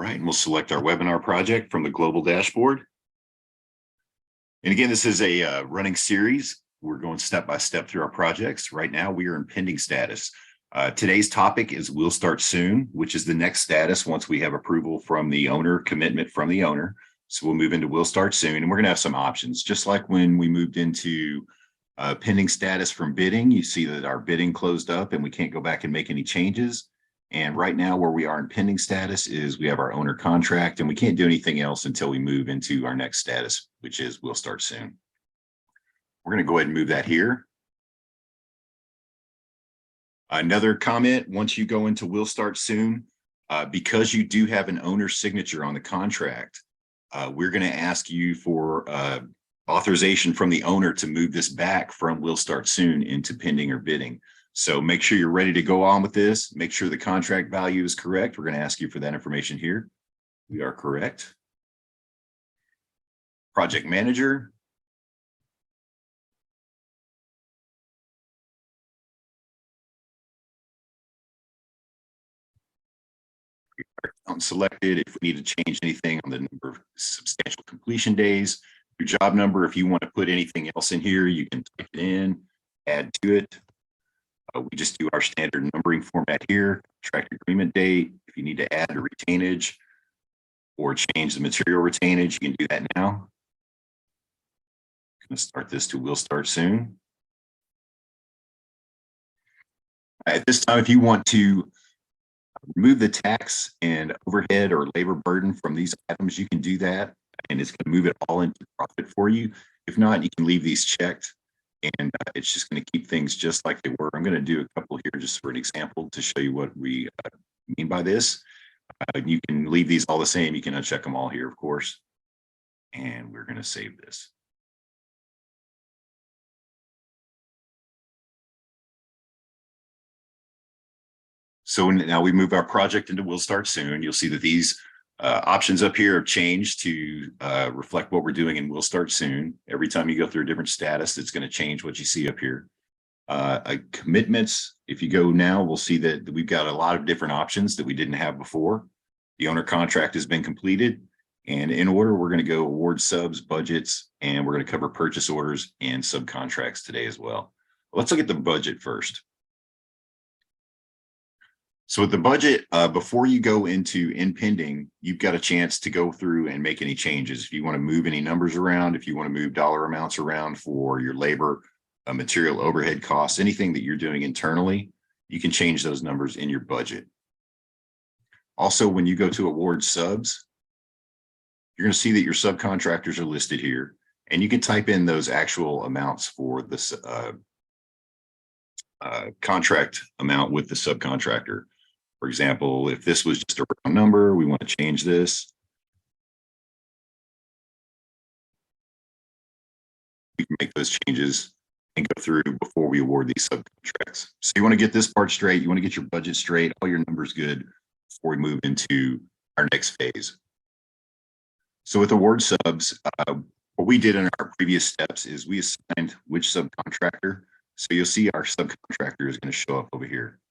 right, and we'll select our webinar project from the global dashboard. And again, this is a running series. We're going step by step through our projects. Right now, we are in pending status. Today's topic is "We'll Start Soon," which is the next status once we have approval from the owner, commitment from the owner. So we'll move into "We'll Start Soon," and we're going to have some options. Just like when we moved into pending status from bidding, you see that our bidding closed up and we can't go back and make any changes. And right now, where we are in pending status is we have our owner contract, and we can't do anything else until we move into our next status, which is "We'll Start Soon." We're going to go ahead and move that here. Another comment, once you go into "We'll Start Soon," because you do have an owner's signature on the contract, we're going to ask you for authorization from the owner to move this back from "We'll Start Soon" into pending or bidding. So make sure you're ready to go on with this. Make sure the contract value is correct. We're going to ask you for that information here. We are correct. Project manager. Selected. If we need to change anything on the number of substantial completion days, your job number, if you want to put anything else in here, you can type it in, add to it. We just do our standard numbering format here, contract agreement date. If you need to add a retainage or change the material retainage, you can do that now. I'm going to start this to "We'll Start Soon." At this time, if you want to remove the tax and overhead or labor burden from these items, you can do that, and it's going to move it all into profit for you. If not, you can leave these checked, and it's just going to keep things just like they were. I'm going to do a couple here just for an example to show you what we mean by this. You can leave these all the same. You can uncheck them all here, of course. And we're going to save this. So now we move our project into "We'll Start Soon." You'll see that these options up here have changed to reflect what we're doing in "We'll Start Soon." Every time you go through a different status, it's going to change what you see up here. Commitments, if you go now, we'll see that we've got a lot of different options that we didn't have before. The owner contract has been completed, and in order, we're going to go award subs, budgets, and we're going to cover purchase orders and subcontracts today as well. Let's look at the budget first. So with the budget, before you go into in pending, you've got a chance to go through and make any changes. If you want to move any numbers around, if you want to move dollar amounts around for your labor, material overhead costs, anything that you're doing internally, you can change those numbers in your budget. Also, when you go to award subs, you're going to see that your subcontractors are listed here, and you can type in those actual amounts for this contract amount with the subcontractor. For example, if this was just a round number, we want to change this. We can make those changes and go through before we award these subcontracts. So you want to get this part straight. You want to get your budget straight, all your numbers good before we move into our next phase. So with award subs, what we did in our previous steps is we assigned which subcontractor. So you'll see our subcontractor is going to show up over here.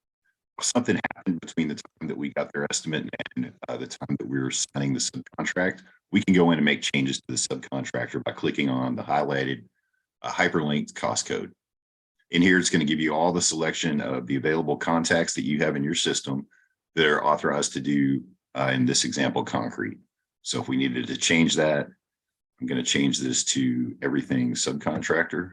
If something happened between the time that we got their estimate and the time that we were signing the subcontract, we can go in and make changes to the subcontractor by clicking on the highlighted hyperlinked cost code. In here, it's going to give you all the selection of the available contacts that you have in your system that are authorized to do, in this example, concrete. So if we needed to change that, I'm going to change this to everything subcontractor.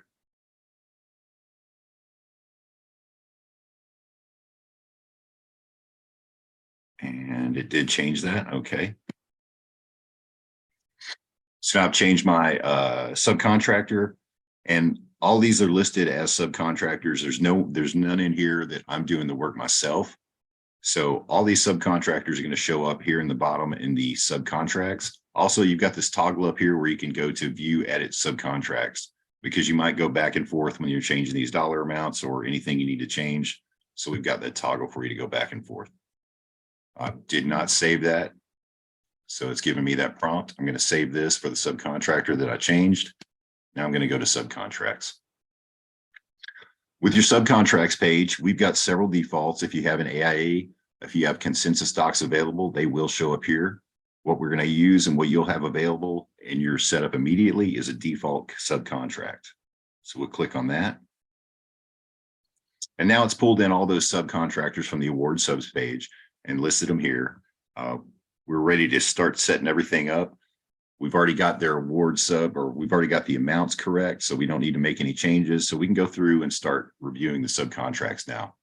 And it did change that. Okay. So now I've changed my subcontractor, and all these are listed as subcontractors. There's none in here that I'm doing the work myself. So all these subcontractors are going to show up here in the bottom in the subcontracts. Also, you've got this toggle up here where you can go to view edit subcontracts, because you might go back and forth when you're changing these dollar amounts or anything you need to change. So we've got that toggle for you to go back and forth. I did not save that, so it's giving me that prompt. I'm going to save this for the subcontractor that I changed. Now I'm going to go to subcontracts. With your subcontracts page, we've got several defaults. If you have an AIA, if you have consensus docs available, they will show up here. What we're going to use and what you'll have available in your setup immediately is a default subcontract. So we'll click on that. And now it's pulled in all those subcontractors from the award subs page and listed them here. We're ready to start setting everything up. We've already got their award sub, or we've already got the amounts correct, so we don't need to make any changes. So we can go through and start reviewing the subcontracts now.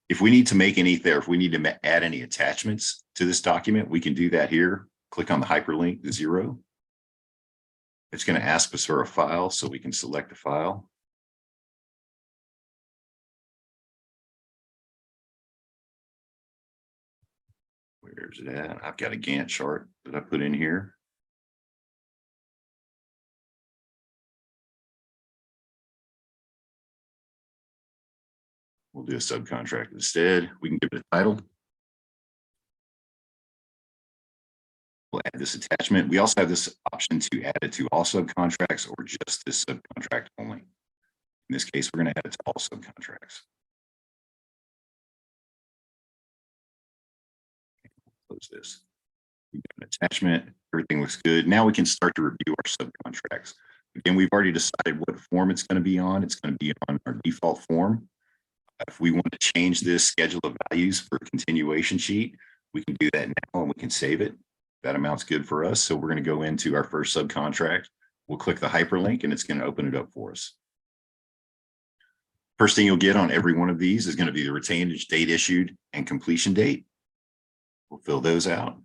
If we need to make anything, or if we need to add any attachments to this document, we can do that here. Click on the hyperlink, the 0. It's going to ask us for a file, so we can select the file. Where's it at? I've got a Gantt chart that I put in here. We'll do a subcontract instead. We can give it a title. We'll add this attachment. We also have this option to add it to all subcontracts or just this subcontract only. In this case, we're going to add it to all subcontracts. Close this. We've got an attachment. Everything looks good. Now we can start to review our subcontracts. Again, we've already decided what form it's going to be on. It's going to be on our default form. If we want to change this schedule of values for a continuation sheet, we can do that now and we can save it. That amount's good for us. So we're going to go into our first subcontract. We'll click the hyperlink and it's going to open it up for us. First thing you'll get on every one of these is going to be the retainage date issued and completion date. We'll fill those out.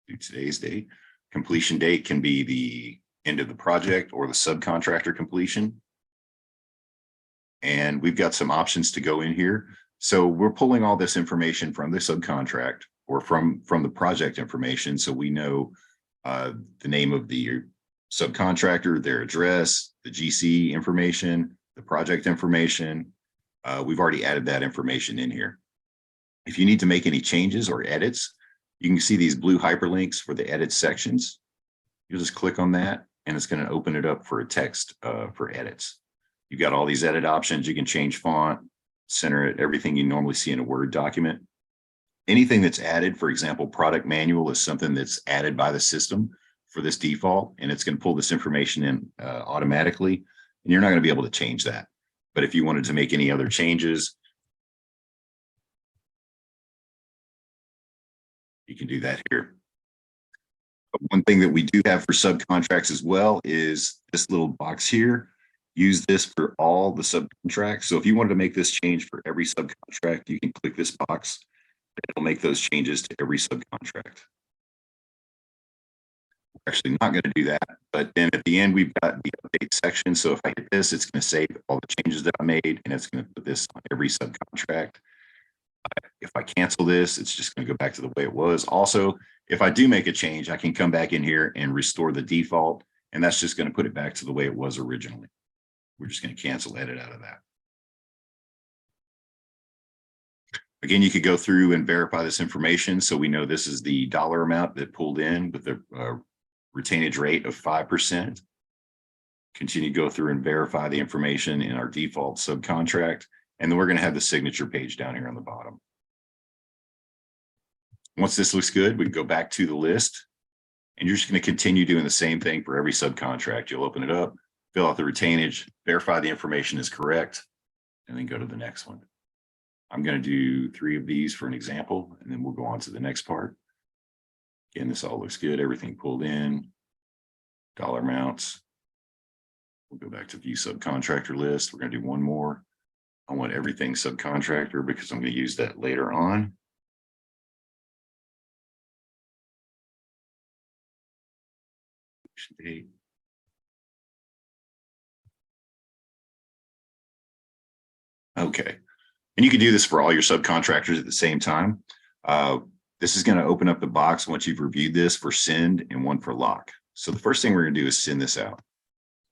Do today's date. Completion date can be the end of the project or the subcontractor completion. And we've got some options to go in here. So we're pulling all this information from the subcontract or from the project information. So we know the name of the subcontractor, their address, the GC information, the project information. We've already added that information in here. If you need to make any changes or edits, you can see these blue hyperlinks for the edit sections. You'll just click on that and it's going to open it up for a text for edits. You've got all these edit options. You can change font, center it, everything you normally see in a Word document. Anything that's added, for example, product manual is something that's added by the system for this default, and it's going to pull this information in automatically, and you're not going to be able to change that. But if you wanted to make any other changes, you can do that here. But one thing that we do have for subcontracts as well is this little box here. Use this for all the subcontracts. So if you wanted to make this change for every subcontract, you can click this box. It'll make those changes to every subcontract. We're actually not going to do that, but then at the end, we've got the update section. So if I hit this, it's going to save all the changes that I made, and it's going to put this on every subcontract. If I cancel this, it's just going to go back to the way it was. Also, if I do make a change, I can come back in here and restore the default, and that's just going to put it back to the way it was originally. We're just going to cancel edit out of that. Again, you could go through and verify this information. So we know this is the dollar amount that pulled in with the retainage rate of 5%. Continue to go through and verify the information in our default subcontract. And then we're going to have the signature page down here on the bottom. Once this looks good, we can go back to the list. And you're just going to continue doing the same thing for every subcontract. You'll open it up, fill out the retainage, verify the information is correct, and then go to the next one. I'm going to do 3 of these for an example, and then we'll go on to the next part. Again, this all looks good. Everything pulled in, dollar amounts. We'll go back to view subcontractor list. We're going to do one more. I want everything subcontractor because I'm going to use that later on. Date. Okay. And you can do this for all your subcontractors at the same time. This is going to open up the box once you've reviewed this for send and one for lock. So the first thing we're going to do is send this out.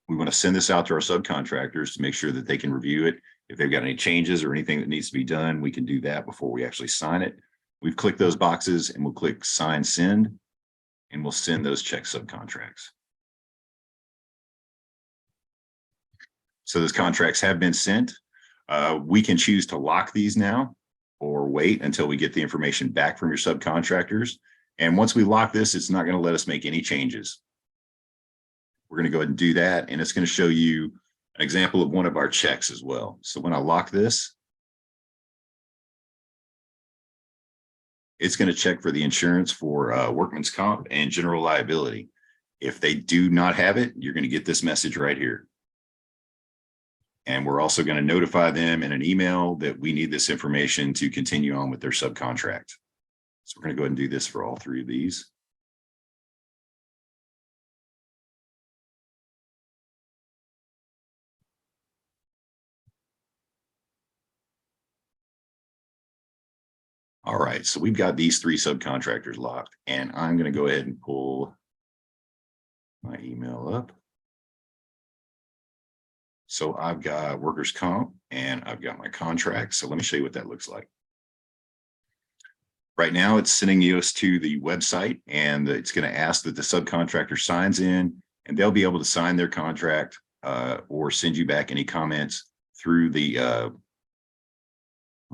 We want to send this out to our subcontractors to make sure that they can review it. If they've got any changes or anything that needs to be done, we can do that before we actually sign it. We've clicked those boxes and we'll click sign send, and we'll send those check subcontracts. So those contracts have been sent. We can choose to lock these now or wait until we get the information back from your subcontractors. And once we lock this, it's not going to let us make any changes. We're going to go ahead and do that. And it's going to show you an example of one of our checks as well. So when I lock this, it's going to check for the insurance for workman's comp and general liability. If they do not have it, you're going to get this message right here. And we're also going to notify them in an email that we need this information to continue on with their subcontract. So we're going to go ahead and do this for all three of these. All right, so we've got these three subcontractors locked, and I'm going to go ahead and pull my email up. So I've got workers' comp and I've got my contract. So let me show you what that looks like. Right now, it's sending us to the website, and it's going to ask that the subcontractor signs in, and they'll be able to sign their contract or send you back any comments through the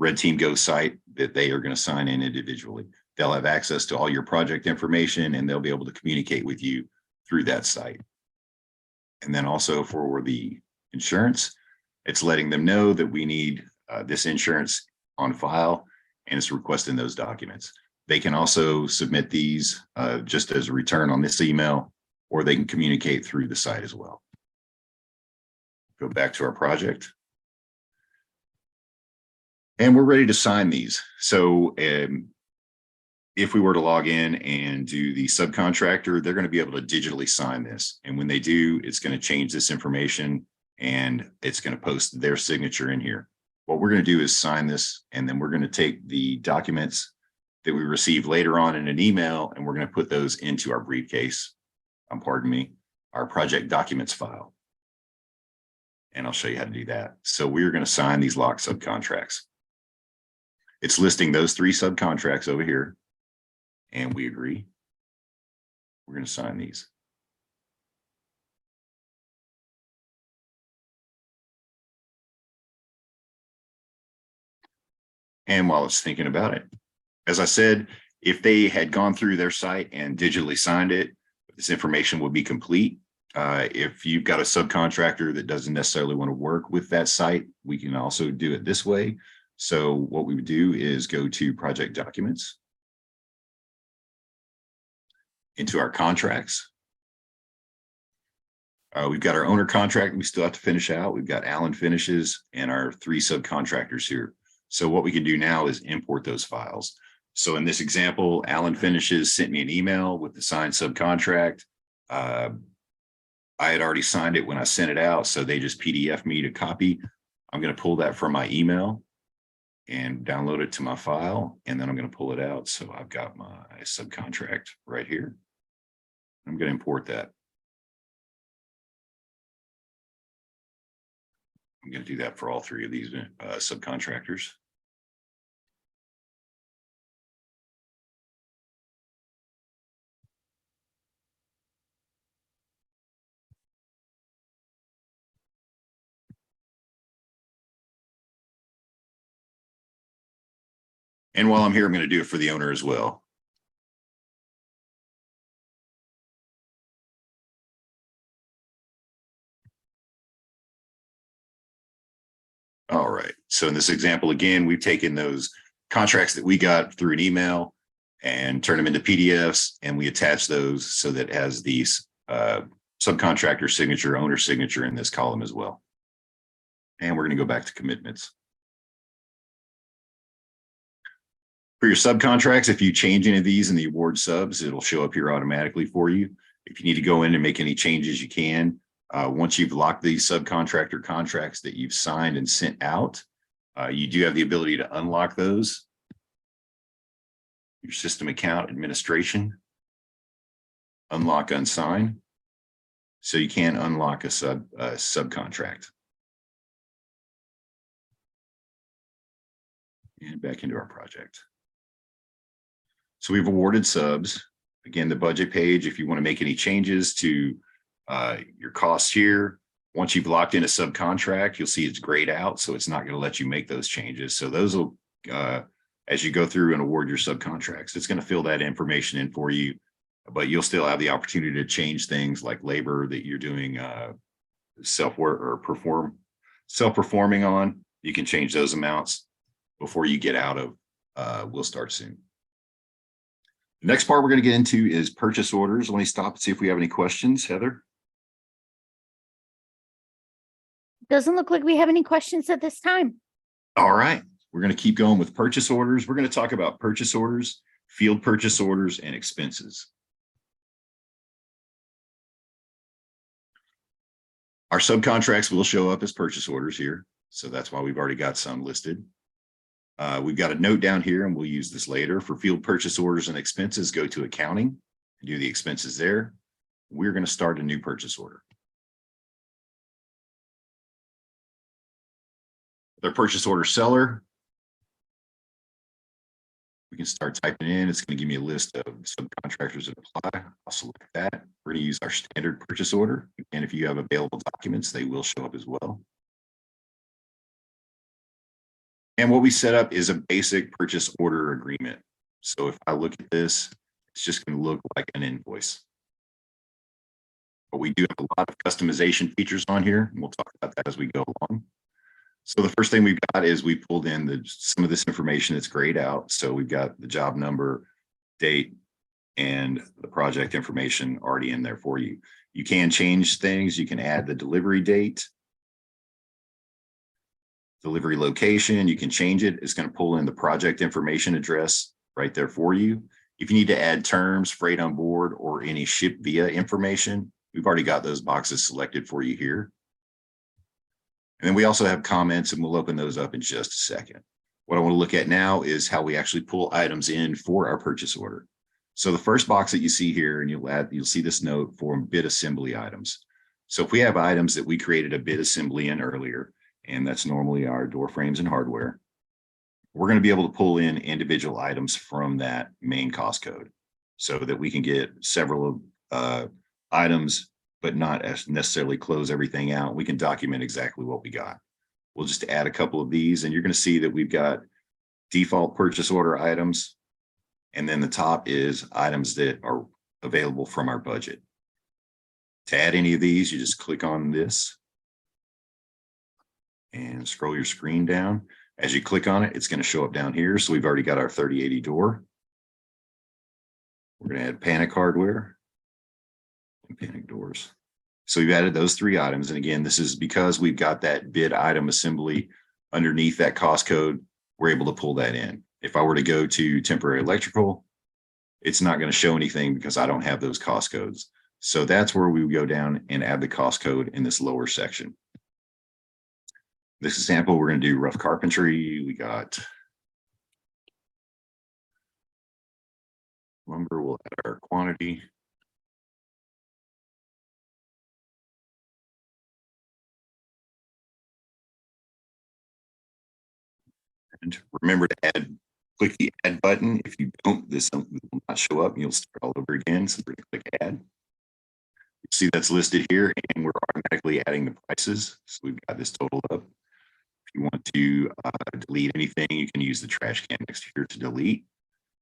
RedTeam Go site that they are going to sign in individually. They'll have access to all your project information, and they'll be able to communicate with you through that site. And then also for the insurance, it's letting them know that we need this insurance on file, and it's requesting those documents. They can also submit these just as a return on this email, or they can communicate through the site as well. Go back to our project. And we're ready to sign these. So if we were to log in and do the subcontractor, they're going to be able to digitally sign this. And when they do, it's going to change this information and it's going to post their signature in here. What we're going to do is sign this, and then we're going to take the documents that we receive later on in an email, and we're going to put those into our briefcase, pardon me, our project documents file. And I'll show you how to do that. So we're going to sign these locked subcontracts. It's listing those three subcontracts over here, and we agree. We're going to sign these. And while it's thinking about it, as I said, if they had gone through their site and digitally signed it, this information would be complete. If you've got a subcontractor that doesn't necessarily want to work with that site, we can also do it this way. So what we would do is go to project documents, into our contracts. We've got our owner contract we still have to finish out. We've got Allen finishes and our three subcontractors here. So what we can do now is import those files. So in this example, Allen finishes sent me an email with the signed subcontract. I had already signed it when I sent it out, so they just PDF me to copy. I'm going to pull that from my email and download it to my file, and then I'm going to pull it out. So I've got my subcontract right here. I'm going to import that. I'm going to do that for all three of these subcontractors. And while I'm here, I'm going to do it for the owner as well. All right. So in this example, again, we've taken those contracts that we got through an email and turn them into PDFs, and we attach those so that it has these subcontractor signature, owner signature in this column as well. And we're going to go back to commitments. For your subcontracts, if you change any of these in the award subs, it'll show up here automatically for you. If you need to go in and make any changes, you can. Once you've locked these subcontractor contracts that you've signed and sent out, you do have the ability to unlock those. Your system account administration, unlock, unsign. So you can unlock a subcontract. And back into our project. So we've awarded subs. Again, the budget page, if you want to make any changes to your costs here, once you've locked in a subcontract, you'll see it's grayed out, so it's not going to let you make those changes. So those will as you go through and award your subcontracts. It's going to fill that information in for you, but you'll still have the opportunity to change things like labor that you're doing self-work or self-performing on. You can change those amounts before you get out of We'll Start Soon. The next part we're going to get into is purchase orders. Let me stop and see if we have any questions. Heather? Doesn't look like we have any questions at this time. All right. We're going to keep going with purchase orders. We're going to talk about purchase orders, field purchase orders, and expenses. Our subcontracts will show up as purchase orders here. So that's why we've already got some listed. We've got a note down here, and we'll use this later. For field purchase orders and expenses, go to accounting and do the expenses there. We're going to start a new purchase order. Their purchase order seller, we can start typing in. It's going to give me a list of subcontractors that apply. I'll select that. We're going to use our standard purchase order. And if you have available documents, they will show up as well. And what we set up is a basic purchase order agreement. So if I look at this, it's just going to look like an invoice. But we do have a lot of customization features on here, and we'll talk about that as we go along. So the first thing we've got is we pulled in some of this information that's grayed out. So we've got the job number, date, and the project information already in there for you. You can change things. You can add the delivery date, delivery location. You can change it. It's going to pull in the project information address right there for you. If you need to add terms, freight on board, or any ship via information, we've already got those boxes selected for you here. And then we also have comments, and we'll open those up in just a second. What I want to look at now is how we actually pull items in for our purchase order. So the first box that you see here, and you'll see this note for bid assembly items. So if we have items that we created a bid assembly in earlier, and that's normally our door frames and hardware, we're going to be able to pull in individual items from that main cost code so that we can get several items, but not necessarily close everything out. We can document exactly what we got. We'll just add a couple of these, and you're going to see that we've got default purchase order items, and then the top is items that are available from our budget. To add any of these, you just click on this and scroll your screen down. As you click on it, it's going to show up down here. So we've already got our 3080 door. We're going to add panic hardware and panic doors. So we've added those three items. And again, this is because we've got that bid item assembly underneath that cost code. We're able to pull that in. If I were to go to temporary electrical, it's not going to show anything because I don't have those cost codes. So that's where we would go down and add the cost code in this lower section. This example, we're going to do rough carpentry. We got lumber. We'll add our quantity. And remember to click the add button. If you don't, this will not show up and you'll start all over again. So we're going to click add. You see that's listed here, and we're automatically adding the prices. So we've got this total up. If you want to delete anything, you can use the trash can next here to delete.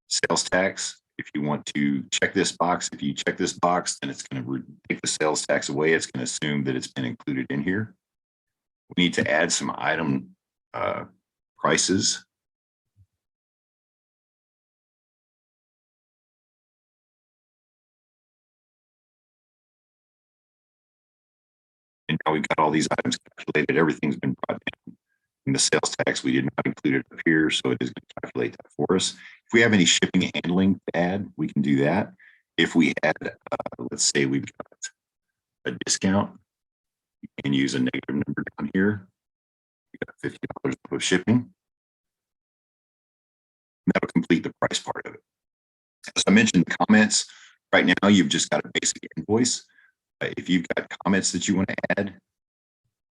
Sales tax, if you want to check this box, if you check this box, then it's going to take the sales tax away. It's going to assume that it's been included in here. We need to add some item prices. And now we've got all these items calculated. Everything's been brought down. And the sales tax, we did not include it up here, so it is going to calculate that for us. If we have any shipping and handling to add, we can do that. If we had, let's say we've got a discount, you can use a negative number down here. We got $50 of shipping. And that'll complete the price part of it. As I mentioned, comments, right now you've just got a basic invoice. If you've got comments that you want to add,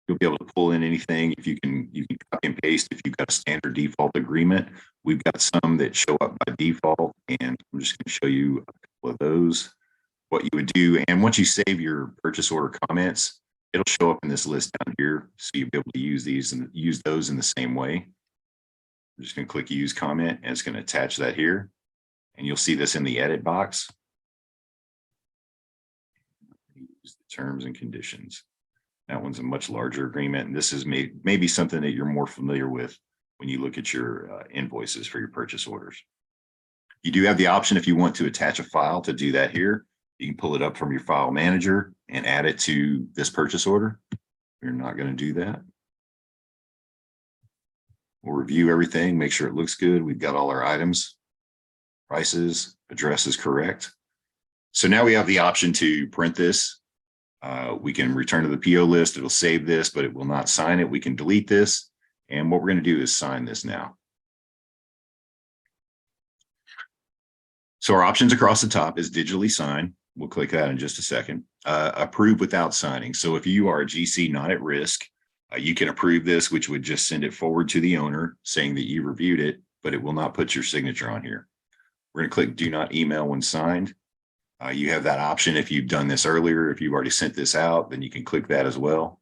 you'll be able to pull in anything. If you can copy and paste. If you've got a standard default agreement, we've got some that show up by default, and I'm just going to show you a couple of those, what you would do. And once you save your purchase order comments, it'll show up in this list down here. So you'll be able to use these and use those in the same way. We're just going to click use comment and it's going to attach that here. And you'll see this in the edit box. Use the terms and conditions. That one's a much larger agreement. And this is maybe something that you're more familiar with when you look at your invoices for your purchase orders. You do have the option if you want to attach a file to do that here. You can pull it up from your file manager and add it to this purchase order. We're not going to do that. We'll review everything, make sure it looks good. We've got all our items, prices, address is correct. So now we have the option to print this. We can return to the PO list. It'll save this, but it will not sign it. We can delete this. And what we're going to do is sign this now. So our options across the top is digitally sign. We'll click that in just a second. Approve without signing. So if you are a GC not at risk, you can approve this, which would just send it forward to the owner saying that you reviewed it, but it will not put your signature on here. We're going to click do not email when signed. You have that option if you've done this earlier. If you've already sent this out, then you can click that as well.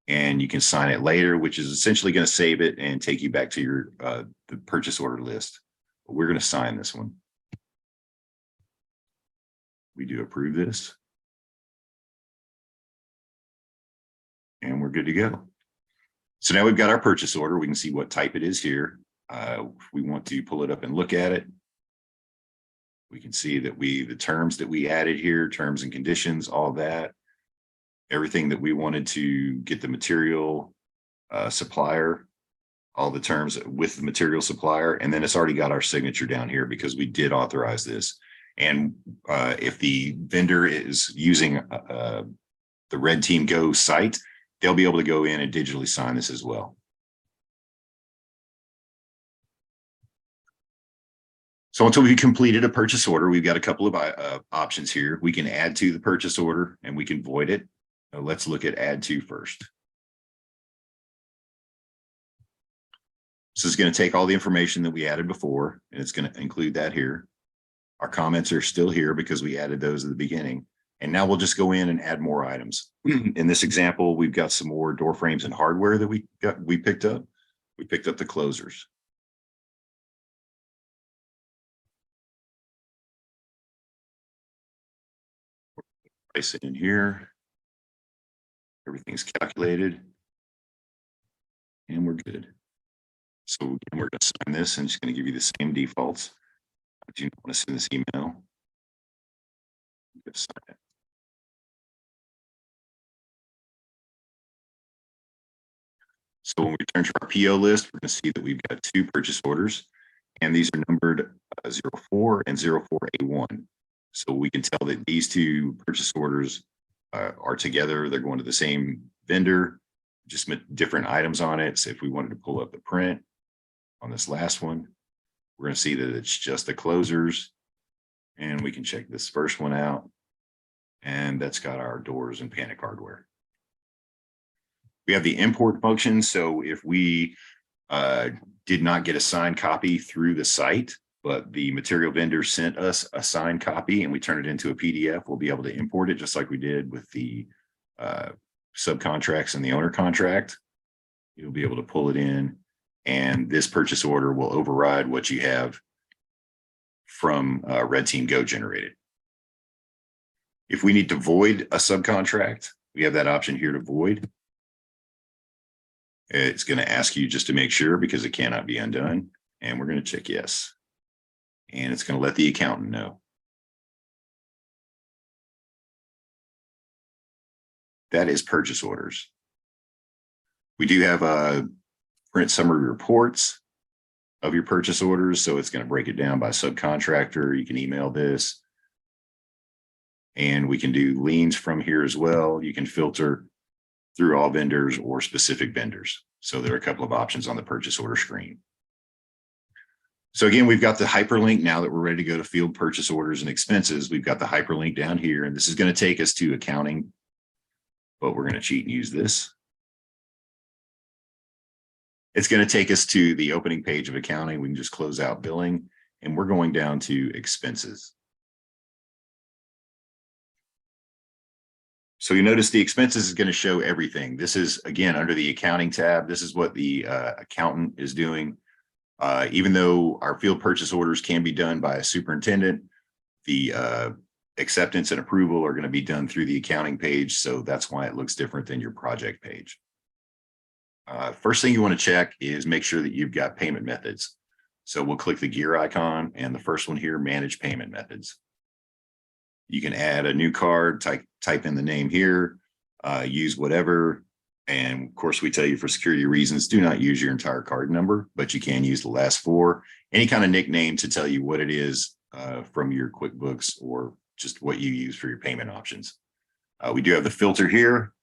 And you can sign it later, which is essentially going to save it and take you back to your the purchase order list. But we're going to sign this one. We do approve this. And we're good to go. So now we've got our purchase order. We can see what type it is here. If we want to pull it up and look at it, we can see that the terms that we added here, terms and conditions, all that, everything that we wanted to get the material supplier, all the terms with the material supplier, and then it's already got our signature down here because we did authorize this. And if the vendor is using the RedTeam Go site, they'll be able to go in and digitally sign this as well. So until we completed a purchase order, we've got a couple of options here. We can add to the purchase order and we can void it. Let's look at add to first. This is going to take all the information that we added before, and it's going to include that here. Our comments are still here because we added those at the beginning. And now we'll just go in and add more items. In this example, we've got some more door frames and hardware that we picked up. We picked up the closers. Place it in here. Everything's calculated. And we're good. So we're going to sign this. I'm just going to give you the same defaults. Do you want to send this email? Just sign it. So when we return to our PO list, we're going to see that we've got two purchase orders, and these are numbered 04 and 04A1. So we can tell that these two purchase orders are together. They're going to the same vendor, just different items on it. So if we wanted to pull up the print on this last one, we're going to see that it's just the closers, and we can check this first one out, and that's got our doors and panic hardware. We have the import function. So if we did not get a signed copy through the site, but the material vendor sent us a signed copy and we turn it into a PDF, we'll be able to import it just like we did with the subcontracts and the owner contract. You'll be able to pull it in, and this purchase order will override what you have from RedTeam Go generated. If we need to void a subcontract, we have that option here to void. It's going to ask you just to make sure because it cannot be undone. And we're going to check yes. And it's going to let the accountant know. That is purchase orders. We do have print summary reports of your purchase orders. So it's going to break it down by subcontractor. You can email this. And we can do liens from here as well. You can filter through all vendors or specific vendors. So there are a couple of options on the purchase order screen. So again, we've got the hyperlink now that we're ready to go to field purchase orders and expenses. We've got the hyperlink down here, and this is going to take us to accounting, but we're going to cheat and use this. It's going to take us to the opening page of accounting. We can just close out billing, and we're going down to expenses. So you notice the expenses is going to show everything. This is, again, under the accounting tab. This is what the accountant is doing. Even though our field purchase orders can be done by a superintendent, the acceptance and approval are going to be done through the accounting page. So that's why it looks different than your project page. First thing you want to check is make sure that you've got payment methods. So we'll click the gear icon and the first one here, manage payment methods. You can add a new card, type in the name here, use whatever. And of course, we tell you for security reasons, do not use your entire card number, but you can use the last four, any kind of nickname to tell you what it is from your QuickBooks or just what you use for your payment options. We do have the filter here,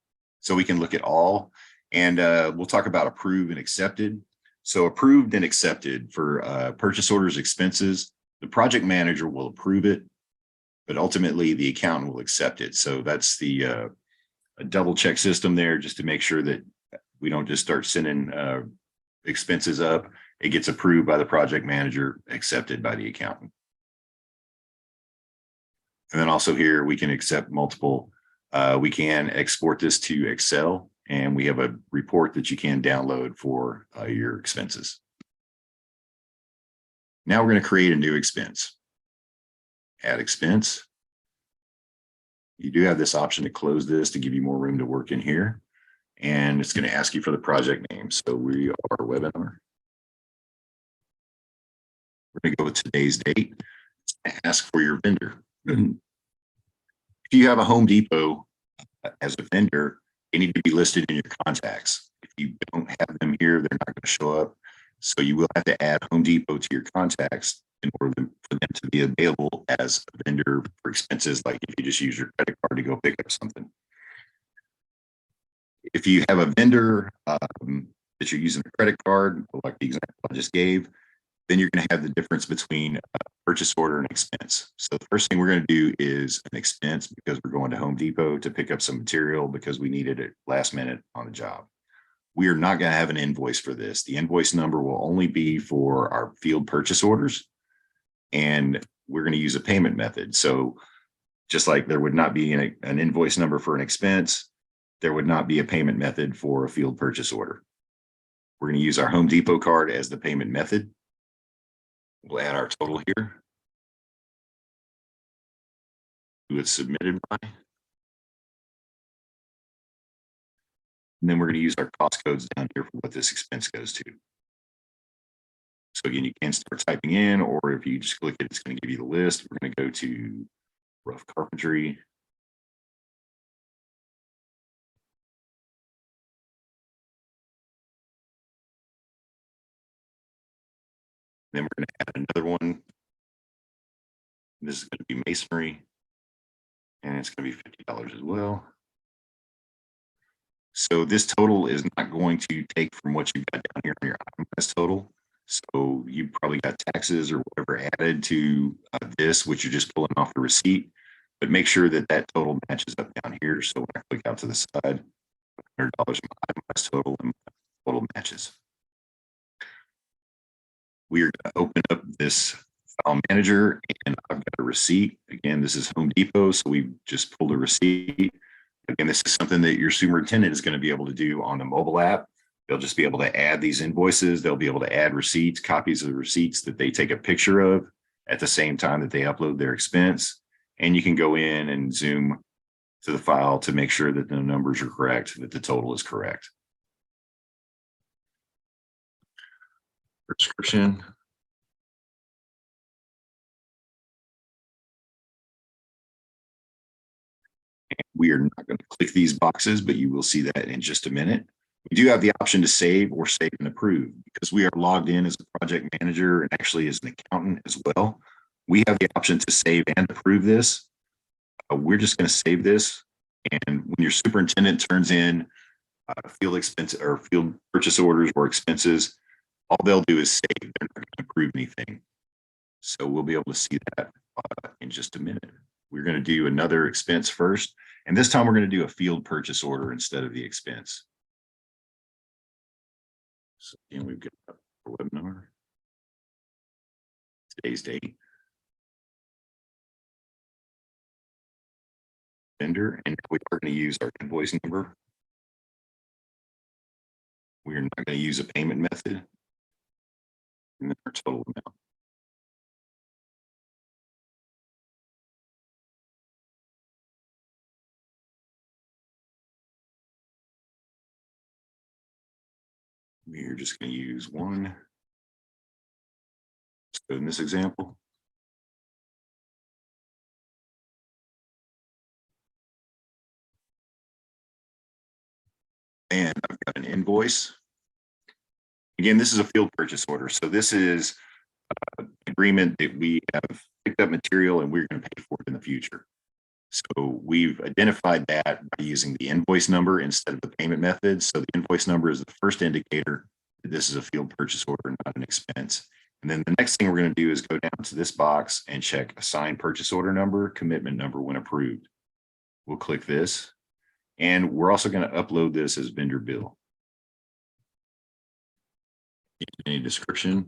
so we can look at all. And we'll talk about approved and accepted. So approved and accepted for purchase orders expenses, the project manager will approve it, but ultimately the accountant will accept it. So that's the a double check system there just to make sure that we don't just start sending expenses up. It gets approved by the project manager, accepted by the accountant. And then also here we can accept multiple. We can export this to Excel, and we have a report that you can download for your expenses. Now we're going to create a new expense. Add expense. You do have this option to close this to give you more room to work in here. And it's going to ask you for the project name. So we are webinar. We're going to go with today's date. It's going to ask for your vendor. If you have a Home Depot as a vendor, they need to be listed in your contacts. If you don't have them here, they're not going to show up. So you will have to add Home Depot to your contacts in order for them to be available as a vendor for expenses, like if you just use your credit card to go pick up something. If you have a vendor that you're using a credit card, like the example I just gave, then you're going to have the difference between a purchase order and expense. So the first thing we're going to do is an expense because we're going to Home Depot to pick up some material because we needed it last minute on a job. We are not going to have an invoice for this. The invoice number will only be for our field purchase orders, and we're going to use a payment method. So just like there would not be an invoice number for an expense, there would not be a payment method for a field purchase order. We're going to use our Home Depot card as the payment method. We'll add our total here. Who it's submitted by. And then we're going to use our cost codes down here for what this expense goes to. So again, you can start typing in, or if you just click it, it's going to give you the list. We're going to go to rough carpentry. Then we're going to add another one. This is going to be masonry, and it's going to be $50 as well. So this total is not going to take from what you've got down here on your itemized total. So you probably got taxes or whatever added to this, which you're just pulling off the receipt. But make sure that that total matches up down here. So when I click out to the side, $100 in my itemized total and my total matches. We are going to open up this file manager, and I've got a receipt. Again, this is Home Depot, so we just pulled a receipt. Again, this is something that your superintendent is going to be able to do on the mobile app. They'll just be able to add these invoices. They'll be able to add receipts, copies of the receipts that they take a picture of at the same time that they upload their expense. And you can go in and zoom to the file to make sure that the numbers are correct, that the total is correct. Description. We are not going to click these boxes, but you will see that in just a minute. We do have the option to save or save and approve because we are logged in as a project manager and actually as an accountant as well. We have the option to save and approve this. We're just going to save this. And when your superintendent turns in field expense or field purchase orders or expenses, all they'll do is save. They're not going to approve anything. So we'll be able to see that in just a minute. We're going to do another expense first. And this time we're going to do a field purchase order instead of the expense. So again, we've got our webinar. Today's date. Vendor, and we are going to use our invoice number. We are not going to use a payment method. and then our total amount. We're just going to use one. So in this example, and I've got an invoice. Again, this is a field purchase order. So this is an agreement that we have picked up material and we're going to pay for it in the future. So we've identified that by using the invoice number instead of the payment method. So the invoice number is the first indicator that this is a field purchase order, not an expense. And then the next thing we're going to do is go down to this box and check assign purchase order number, commitment number when approved. We'll click this. And we're also going to upload this as vendor bill. Any description?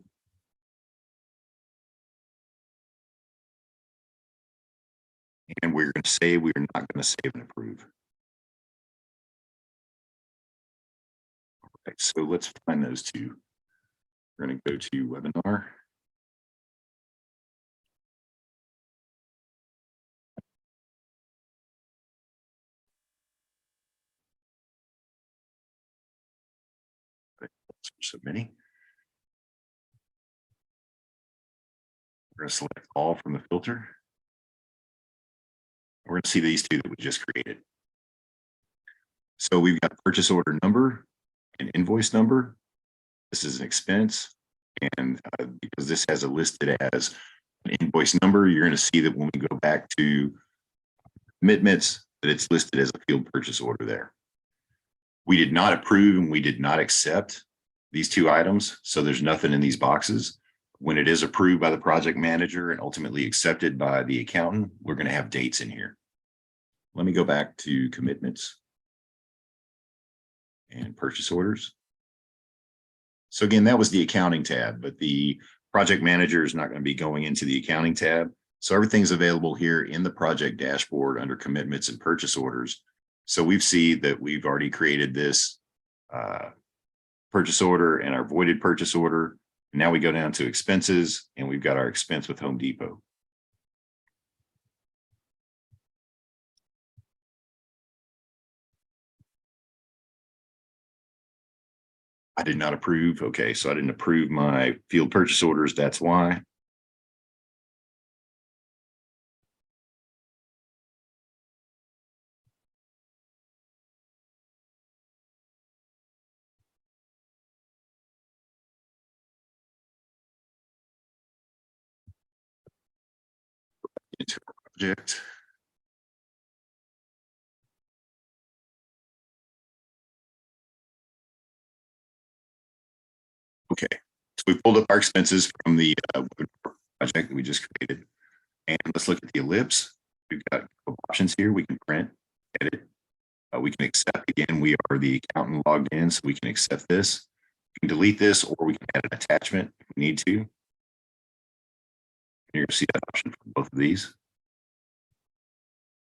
And we're going to say we're not going to save and approve. All right, so let's find those two. We're going to go to webinar. Submitting. We're going to select all from the filter. We're going to see these two that we just created. So we've got purchase order number and invoice number. This is an expense. And because this has it listed as an invoice number, you're going to see that when we go back to commitments, that it's listed as a field purchase order there. We did not approve and we did not accept these two items. So there's nothing in these boxes. When it is approved by the project manager and ultimately accepted by the accountant, we're going to have dates in here. Let me go back to commitments and purchase orders. So again, that was the accounting tab, but the project manager is not going to be going into the accounting tab. So everything's available here in the project dashboard under commitments and purchase orders. So we've seen that we've already created this purchase order and our voided purchase order. Now we go down to expenses and we've got our expense with Home Depot. I did not approve. Okay, so I didn't approve my field purchase orders. That's why. Into our project. Okay, so we pulled up our expenses from the project that we just created. And let's look at the ellipse. We've got options here. We can print, edit. We can accept. Again, we are the accountant logged in, so we can accept this. We can delete this, or we can add an attachment if we need to. You're going to see that option for both of these.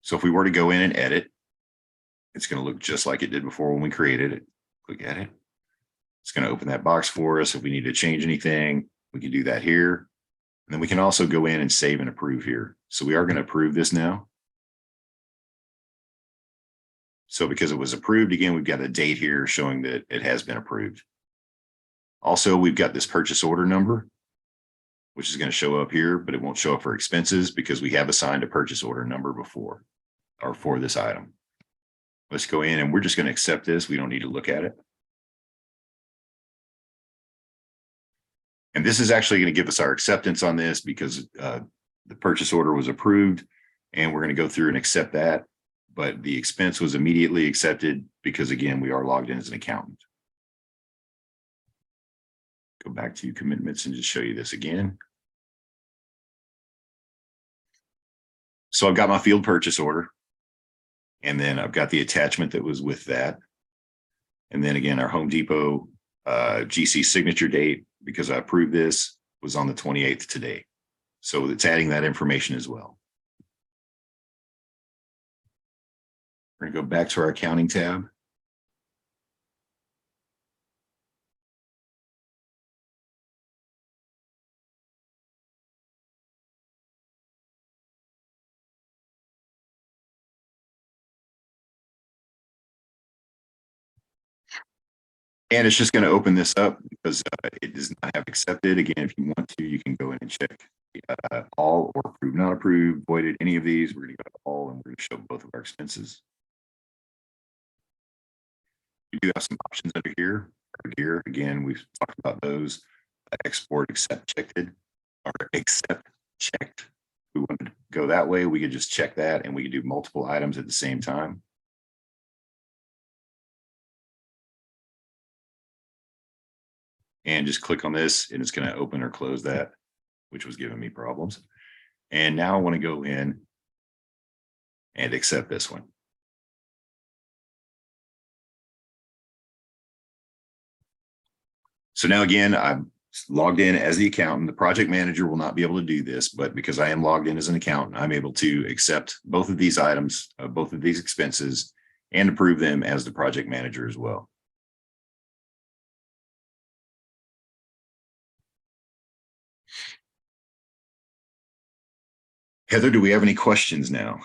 So if we were to go in and edit, it's going to look just like it did before when we created it. Click edit. It's going to open that box for us. If we need to change anything, we can do that here. And then we can also go in and save and approve here. So we are going to approve this now. So because it was approved, again, we've got a date here showing that it has been approved. Also, we've got this purchase order number, which is going to show up here, but it won't show up for expenses because we have assigned a purchase order number before or for this item. Let's go in and we're just going to accept this. We don't need to look at it. And this is actually going to give us our acceptance on this because the purchase order was approved and we're going to go through and accept that. But the expense was immediately accepted because, again, we are logged in as an accountant. Go back to commitments and just show you this again. So I've got my field purchase order. And then I've got the attachment that was with that. And then again, our Home Depot GC signature date, because I approved this, was on the 28th today. So it's adding that information as well. We're going to go back to our accounting tab. And it's just going to open this up because it does not have accepted. Again, if you want to, you can go in and check all or approve, not approved, voided, any of these. We're going to go to all and we're going to show both of our expenses. We do have some options under here. Here, again, we've talked about those. Export, accept, checked, or accept, checked. If we wanted to go that way, we could just check that and we could do multiple items at the same time. And just click on this and it's going to open or close that, which was giving me problems. And now I want to go in and accept this one. So now again, I'm logged in as the accountant. The project manager will not be able to do this, but because I am logged in as an accountant, I'm able to accept both of these items, both of these expenses, and approve them as the project manager as well. Heather, do we have any questions now?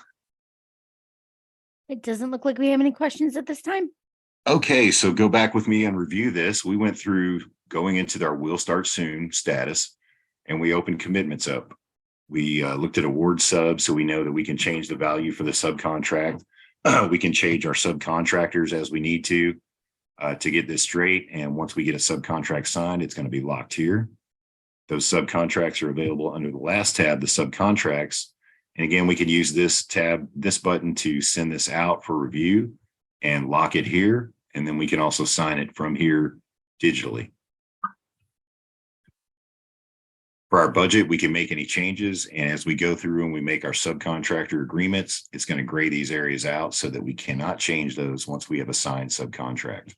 It doesn't look like we have any questions at this time. Okay, so go back with me and review this. We went through going into our will start soon status, and we opened commitments up. We looked at award subs, so we know that we can change the value for the subcontract. We can change our subcontractors as we need to get this straight. And once we get a subcontract signed, it's going to be locked here. Those subcontracts are available under the last tab, the subcontracts. And again, we can use this tab, this button to send this out for review and lock it here. And then we can also sign it from here digitally. For our budget, we can make any changes. And as we go through and we make our subcontractor agreements, it's going to gray these areas out so that we cannot change those once we have a signed subcontract.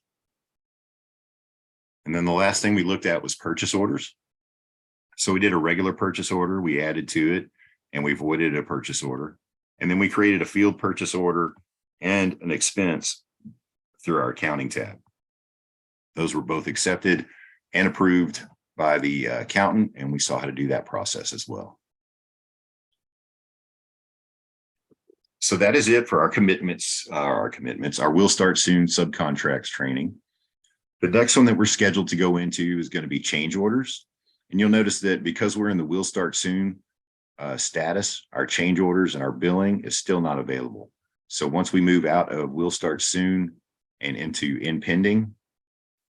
And then the last thing we looked at was purchase orders. So we did a regular purchase order, we added to it, and we voided a purchase order. And then we created a field purchase order and an expense through our accounting tab. Those were both accepted and approved by the accountant, and we saw how to do that process as well. So that is it for our commitments, our will start soon subcontracts training. The next one that we're scheduled to go into is going to be change orders. And you'll notice that because we're in the will start soon status, our change orders and our billing is still not available. So once we move out of will start soon and into in pending,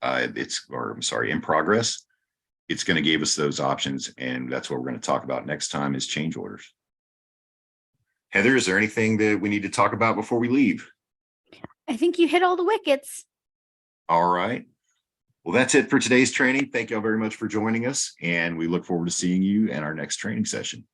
in progress, it's going to give us those options. And that's what we're going to talk about next time is change orders. Heather, is there anything that we need to talk about before we leave? I think you hit all the wickets. All right. Well, that's it for today's training. Thank you all very much for joining us. And we look forward to seeing you in our next training session.